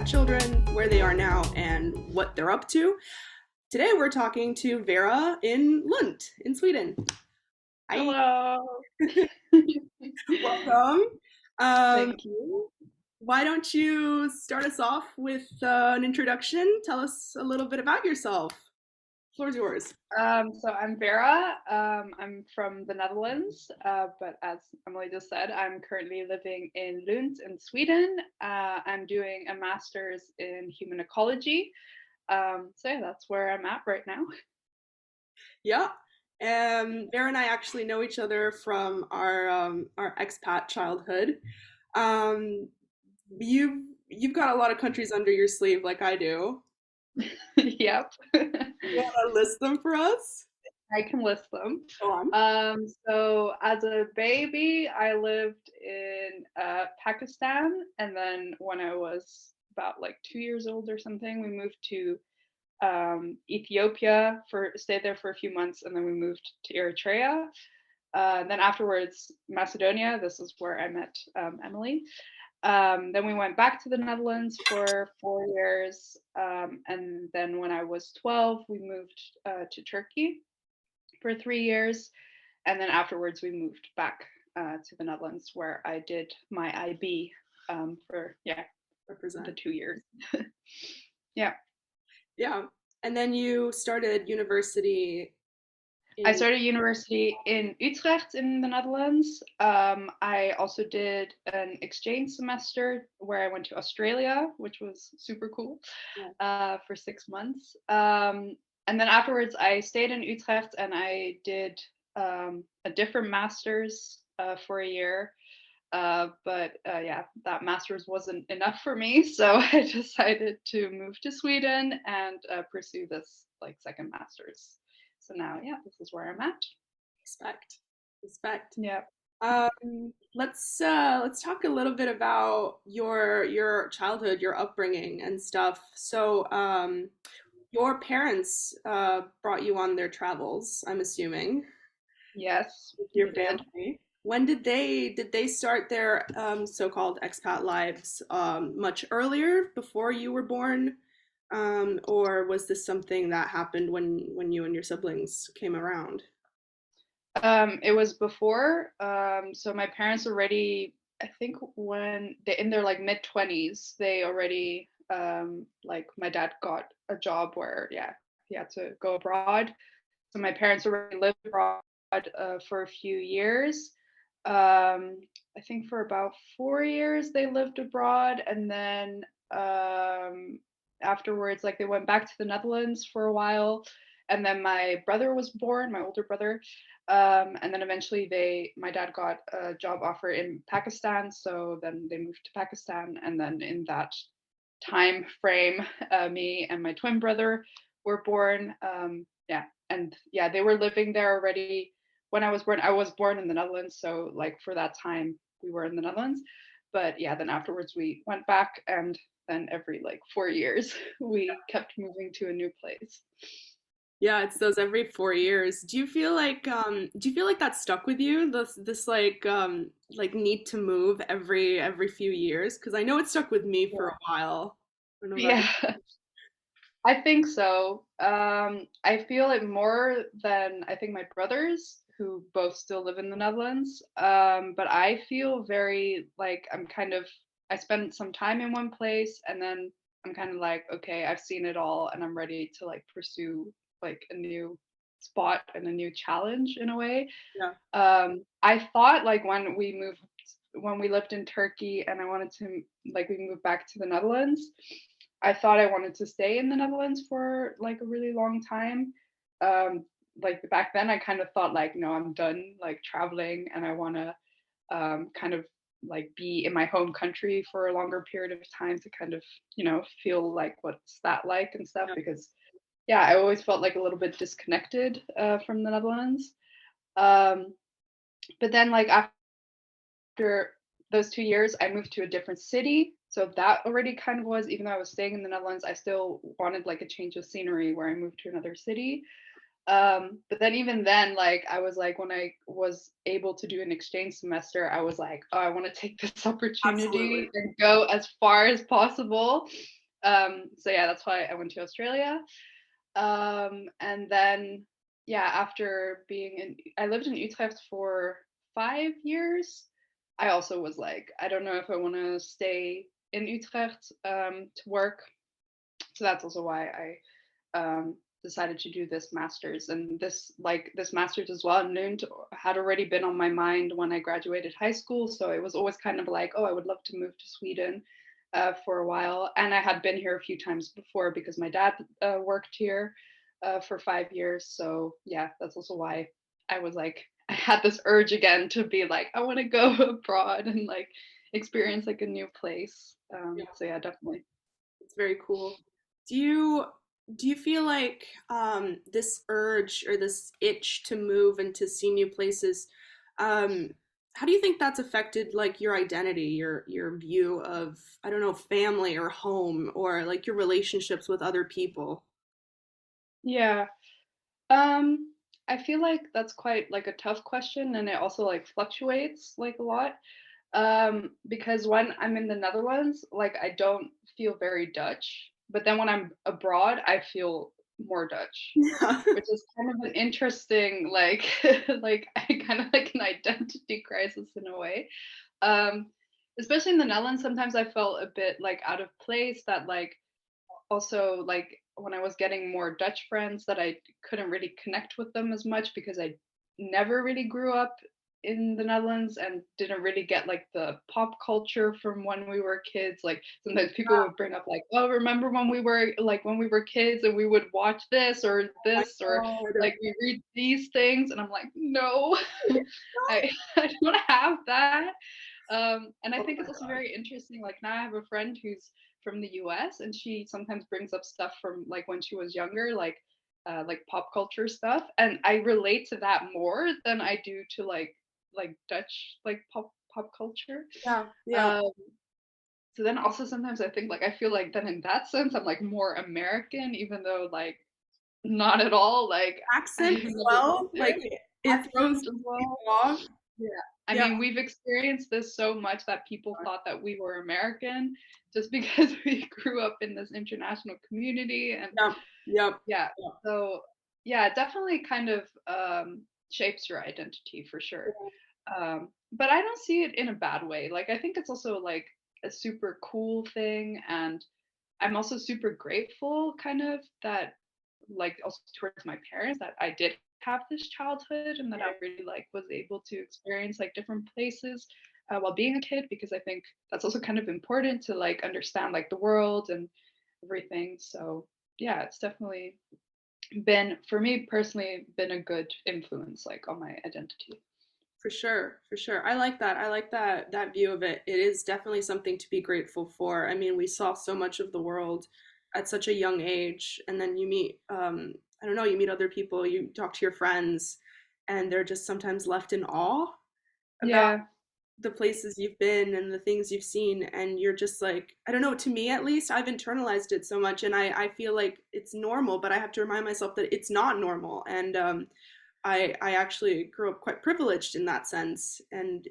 had children, where they are now, and what they're up to. Today we're talking to Vera in Lund, in Sweden. Hi, Hello. welcome. Um, Thank you. why don't you start us off with an introduction? Tell us a little bit about yourself. The floor's yours. So I'm Vera. I'm from the Netherlands, but as Emily just said, I'm currently living in Lund in Sweden. I'm doing a master's in human ecology. So yeah, that's where I'm at right now. Yeah. Vera and I actually know each other from our expat childhood. Um, you've got a lot of countries under your sleeve, like I do. Yep. You want to list them for us? I can list them. Go on. So as a baby, I lived in Pakistan, and then when I was about like 2 years old or something, we moved to Ethiopia for stayed there for a few months, and then we moved to Eritrea. Then afterwards, Macedonia. This is where I met Emily. Then we went back to the Netherlands for 4 years, and then when I was 12, we moved to Turkey for 3 years, and then afterwards we moved back to the Netherlands where I did my IB for the Represent. 2 years. Yeah. Yeah. And then you started university I in, started university in Utrecht in the Netherlands. I also did an exchange semester where I went to Australia, which was super cool, yeah. for 6 months. And then afterwards, I stayed in Utrecht and I did a different master's for a year. But yeah, that master's wasn't enough for me, so I decided to move to Sweden and pursue this like second master's. So now, yeah, this is where I'm at. Respect. Respect. Yeah. Let's talk a little bit about your childhood, your upbringing and stuff. So, your parents brought you on their travels, I'm assuming, Yes, with your they did. family. When did they start their so-called expat lives? Much earlier, before you were born, or was this something that happened when you and your siblings came around? It was before. So my parents already, I think when they in their like mid 20s, they already like my dad got a job where yeah he had to go abroad. So my parents already lived abroad for a few years. I think for about 4 years they lived abroad, and then afterwards, like they went back to the Netherlands for a while, and then my brother was born, my older brother, and then eventually my dad got a job offer in Pakistan, so then they moved to Pakistan, and then in that time frame, me and my twin brother were born. Yeah, and yeah, they were living there already when I was born. I was born in the Netherlands, so like for that time we were in the Netherlands. But yeah, then afterwards we went back, and then every like 4 years we kept moving to a new place. Yeah, it's those every 4 years. Do you feel like that stuck with you? This like need to move every few years? Because I know it stuck with me for a while. I don't know about you. Yeah, I think so. I feel it more than I think my brothers, who both still live in the Netherlands. But I feel very like I spent some time in one place, and then I'm kind of like, okay, I've seen it all, and I'm ready to like pursue like a new spot and a new challenge in a way. Yeah. I thought like when we lived in Turkey and I wanted to like we moved back to the Netherlands, I thought I wanted to stay in the Netherlands for like a really long time. Um, like back then, I kind of thought like, no, I'm done like traveling, and I want to kind of like be in my home country for a longer period of time to kind of feel like what's that like and stuff. Yeah. Because yeah, I always felt like a little bit disconnected from the Netherlands. Um, but then like after those 2 years, I moved to a different city. So that already kind of was, even though I was staying in the Netherlands, I still wanted like a change of scenery where I moved to another city. But then even then, like I was like, when I was able to do an exchange semester, I was like, oh, I want to take this Absolutely. opportunity and go as far as possible. So yeah, that's why I went to Australia. And then yeah, after being in, I lived in Utrecht for 5 years. I also was like, I don't know if I want to stay in Utrecht to work. So that's also why decided to do this master's, and this master's as well noon had already been on my mind when I graduated high school. So it was always kind of like, oh, I would love to move to Sweden for a while. And I had been here a few times before because my dad worked here for 5 years. So yeah, that's also why I was like, I had this urge again to be like, I want to go abroad and like experience like a new place. So yeah, definitely. It's very cool. Do you do you feel like this urge or this itch to move and to see new places, um, how do you think that's affected like your identity, your view of, I don't know, family or home or like your relationships with other people? Yeah. Um, I feel like that's quite like a tough question, and it also like fluctuates like a lot. Because when I'm in the Netherlands, like I don't feel very Dutch, but then when I'm abroad, I feel more Dutch, Yeah. which is kind of an interesting like like kind of like an identity crisis in a way. Um, Especially in the Netherlands, sometimes I felt a bit like out of place that like also like when I was getting more Dutch friends that I couldn't really connect with them as much because I never really grew up in the Netherlands and didn't really get like the pop culture from when we were kids. Like sometimes people would bring up like, oh, remember when we were kids and we would watch Oh my this or God. like we read these things and I'm like, no, I don't have that. And I Oh think my it's also God. very interesting. Like now I have a friend who's from the US and she sometimes brings up stuff from like when she was younger, like pop culture stuff. And I relate to that more than I do to like Dutch like pop culture. Yeah, yeah. Um so then also sometimes I think like I feel like then in that sense I'm like more American, even though like not at all. Like I Accent have as never lived well, there. like it throws Accent as well. people off. Yeah. I Yeah. mean, we've experienced this so much that people thought that we were American just because we grew up in this international community. And Yep. Yep. yeah, Yep. so yeah, it definitely kind of shapes your identity for sure. But I don't see it in a bad way. Like, I think it's also like a super cool thing. And I'm also super grateful, kind of, that like also towards my parents that I did have this childhood and that I really like was able to experience like different places while being a kid because I think that's also kind of important to like understand like the world and everything. So yeah, it's definitely been for me personally been a good influence like on my identity. For sure, for sure. I like that. I like that view of it. It is definitely something to be grateful for. I mean, we saw so much of the world at such a young age, and then you meet I don't know, you meet other people, you talk to your friends, and they're just sometimes left in awe about Yeah, the places you've been and the things you've seen, and you're just like, I don't know, to me at least, I've internalized it so much and I feel like it's normal, but I have to remind myself that it's not normal. And I actually grew up quite privileged in that sense, and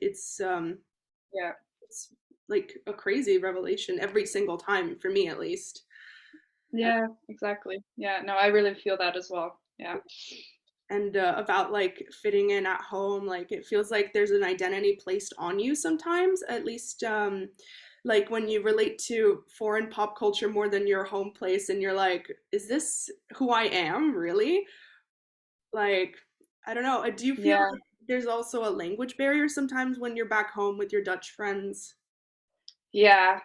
yeah. it's like a crazy revelation every single time for me, at least. Yeah, exactly. Yeah, no, I really feel that as well. Yeah. And about like fitting in at home, like it feels like there's an identity placed on you sometimes, at least like when you relate to foreign pop culture more than your home place, and you're like, is this who I am really? Like, I don't know. Do you feel Yeah. like there's also a language barrier sometimes when you're back home with your Dutch friends? Yeah.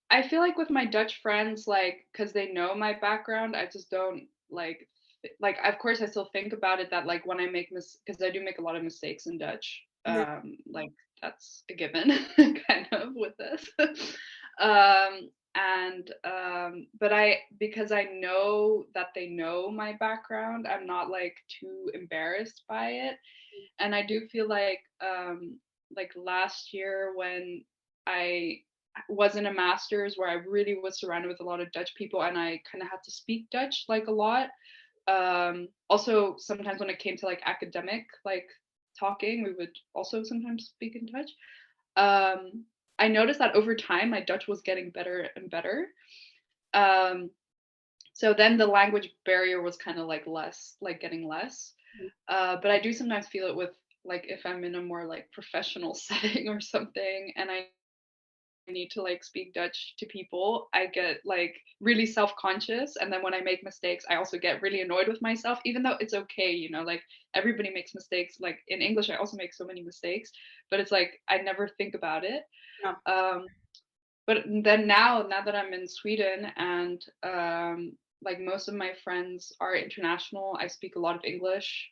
I feel like with my Dutch friends, like, because they know my background, I just don't like. Of course, I still think about it that like when I make because I do make a lot of mistakes in Dutch. Yeah. Like that's a given, kind of with this. But I because I know that they know my background, I'm not like too embarrassed by it, and I do feel like last year when I was in a master's where I really was surrounded with a lot of Dutch people and I kind of had to speak Dutch like a lot. Also sometimes when it came to like academic like talking, we would also sometimes speak in Dutch. I noticed that over time my Dutch was getting better and better. Um, so then the language barrier was kind of like less, like getting less. But I do sometimes feel it with like if I'm in a more like professional setting or something, and I need to like speak Dutch to people, I get like really self-conscious. And then when I make mistakes, I also get really annoyed with myself, even though it's okay, you know, like everybody makes mistakes. Like in English, I also make so many mistakes, but it's like I never think about it. Yeah. Um, but then now that I'm in Sweden and like most of my friends are international, I speak a lot of English.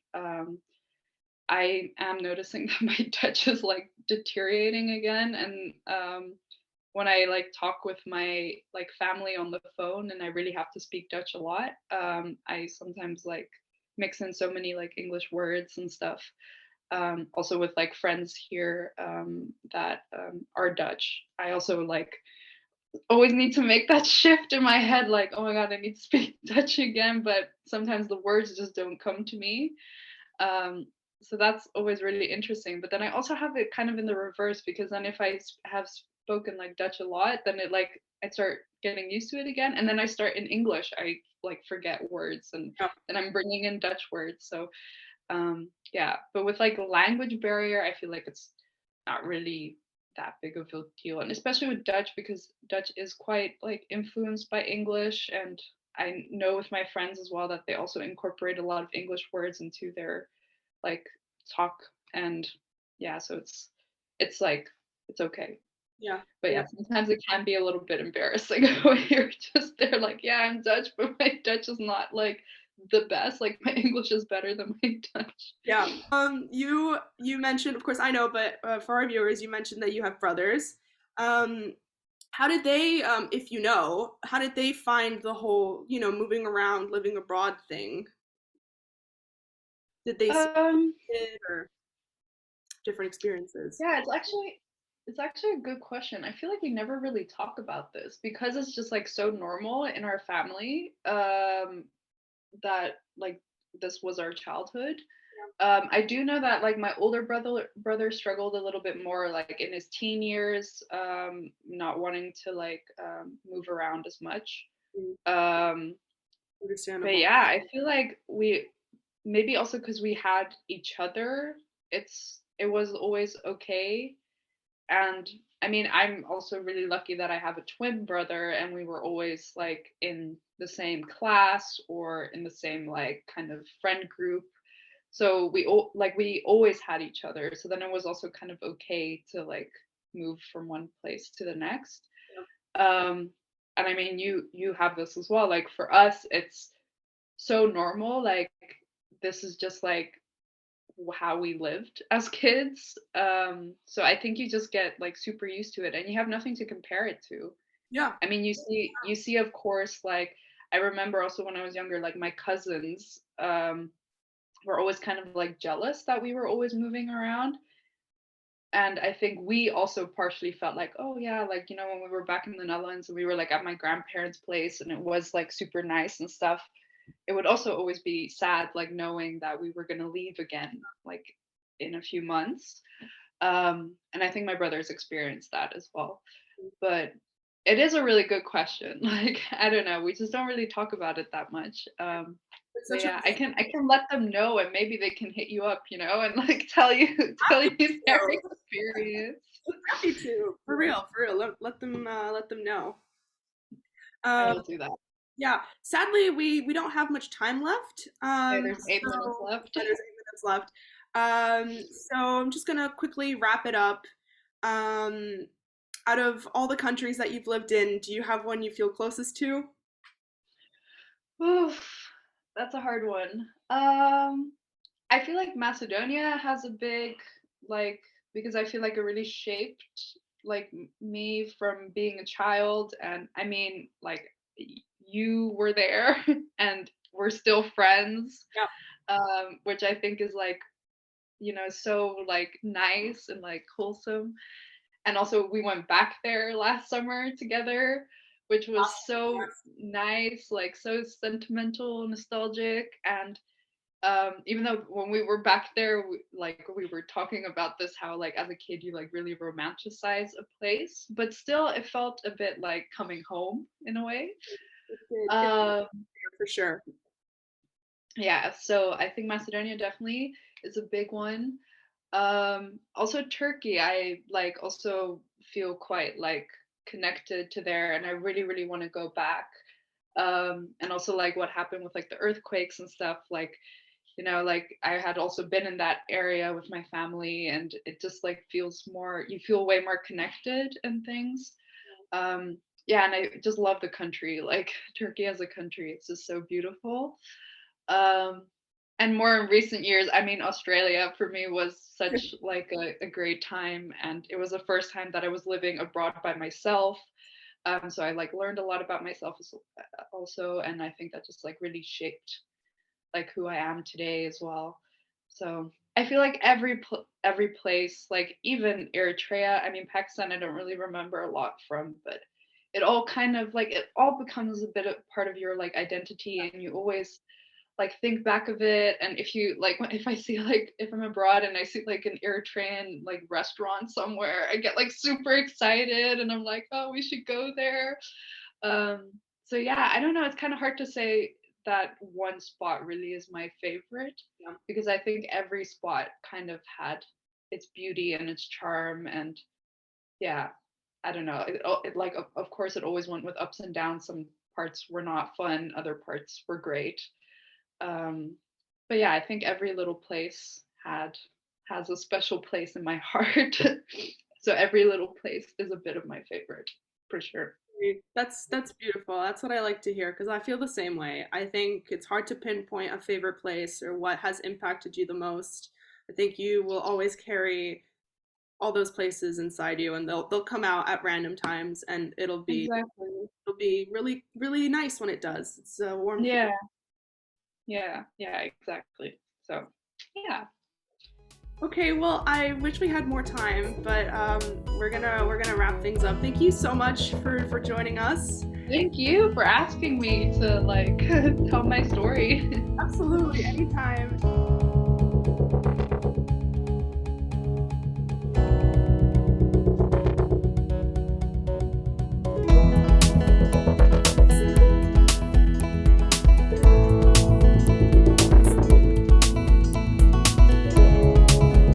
I am noticing that my Dutch is like deteriorating again, and when I like talk with my like family on the phone and I really have to speak Dutch a lot, I sometimes like mix in so many like English words and stuff. Also with like friends here that are Dutch, I also like always need to make that shift in my head, like, oh my god, I need to speak Dutch again, but sometimes the words just don't come to me. Um, so that's always really interesting. But then I also have it kind of in the reverse, because then if I have spoken like Dutch a lot, then it like I start getting used to it again, and then I start in English. I like forget words, and Yeah. then I'm bringing in Dutch words. So yeah, but with like language barrier, I feel like it's not really that big of a deal, and especially with Dutch, because Dutch is quite like influenced by English, and I know with my friends as well that they also incorporate a lot of English words into their like talk. And yeah, so it's like it's okay. Yeah. But Yeah. yeah, sometimes it can be a little bit embarrassing when you're just there like, yeah, I'm Dutch, but my Dutch is not like the best. Like my English is better than my Dutch. Yeah. You mentioned, of course, I know, but for our viewers, you mentioned that you have brothers. Um, how did they, if you know, how did they find the whole, moving around, living abroad thing? Did they see Um, it or different experiences? yeah, it's actually a good question. I feel like we never really talk about this because it's just like so normal in our family, that like this was our childhood. I do know that like my older brother struggled a little bit more like in his teen years, not wanting to like move around as much. Mm, Um, but understandable. yeah, I feel like we maybe also because we had each other, it was always okay. And I mean, I'm also really lucky that I have a twin brother, and we were always like in the same class or in the same like kind of friend group. So we always had each other. So then it was also kind of okay to like move from one place to the next. Um, and I mean, you have this as well. Like for us, it's so normal. Like this is just like how we lived as kids. So I think you just get like super used to it, and you have nothing to compare it to. Yeah. I mean, you see, of course, like I remember also when I was younger, like my cousins were always kind of like jealous that we were always moving around. And I think we also partially felt like, oh yeah, like you know, when we were back in the Netherlands and we were like at my grandparents' place and it was like super nice and stuff, it would also always be sad, like knowing that we were gonna leave again, like in a few months. And I think my brothers experienced that as well. But it is a really good question. Like, I don't know, we just don't really talk about it that much. It's But such a yeah, I can let them know, and maybe they can hit you up, and like tell you tell happy you their to. experience. Happy to. For real, for real. Let them know. I Um, will do that. yeah. Sadly, we don't have much time left. Okay, there's 8 minutes So left. yeah, there's 8 minutes left. So I'm just gonna quickly wrap it up. Um, out of all the countries that you've lived in, do you have one you feel closest to? Oof, that's a hard one. I feel like Macedonia has a big like because I feel like it really shaped like me from being a child, and I mean like you were there and we're still friends, Yeah. which I think is like so like nice and like wholesome. And also we went back there last summer together, which was so Yes. nice, like so sentimental, nostalgic. And Even though when we were back there, we were talking about this, how like as a kid you like really romanticize a place, but still it felt a bit like coming home in a way. It's Um, for sure. yeah, so I think Macedonia definitely is a big one. Also Turkey, I like also feel quite like connected to there, and I really, really want to go back. And also like what happened with like the earthquakes and stuff, like like I had also been in that area with my family, and it just like feels more, you feel way more connected and things. Yeah, and I just love the country, like Turkey as a country, it's just so beautiful. um and more in recent years, I mean, Australia for me was such like a great time, and it was the first time that I was living abroad by myself. So I like learned a lot about myself also, and I think that just like really shaped like who I am today as well. So I feel like every place, like even Eritrea, I mean Pakistan, I don't really remember a lot from, but it all kind of like it all becomes a bit of part of your like identity, and you always like think back of it. And if you like, if I see like, if I'm abroad and I see like an Eritrean like restaurant somewhere, I get like super excited, and I'm like, oh, we should go there. um so yeah, I don't know, it's kind of hard to say that one spot really is my favorite, Yeah. because I think every spot kind of had its beauty and its charm. And yeah, I don't know, it like of course it always went with ups and downs. Some parts were not fun, other parts were great. um, but yeah, I think every little place has a special place in my heart. So every little place is a bit of my favorite, for sure. That's beautiful. That's what I like to hear because I feel the same way. I think it's hard to pinpoint a favorite place or what has impacted you the most. I think you will always carry all those places inside you, and they'll come out at random times, and Exactly. it'll be really really nice when it does. It's a warm feeling. Yeah, yeah, exactly. So, yeah. Okay, well, I wish we had more time, but we're gonna wrap things up. Thank you so much for joining us. Thank you for asking me to like tell my story. Absolutely, anytime.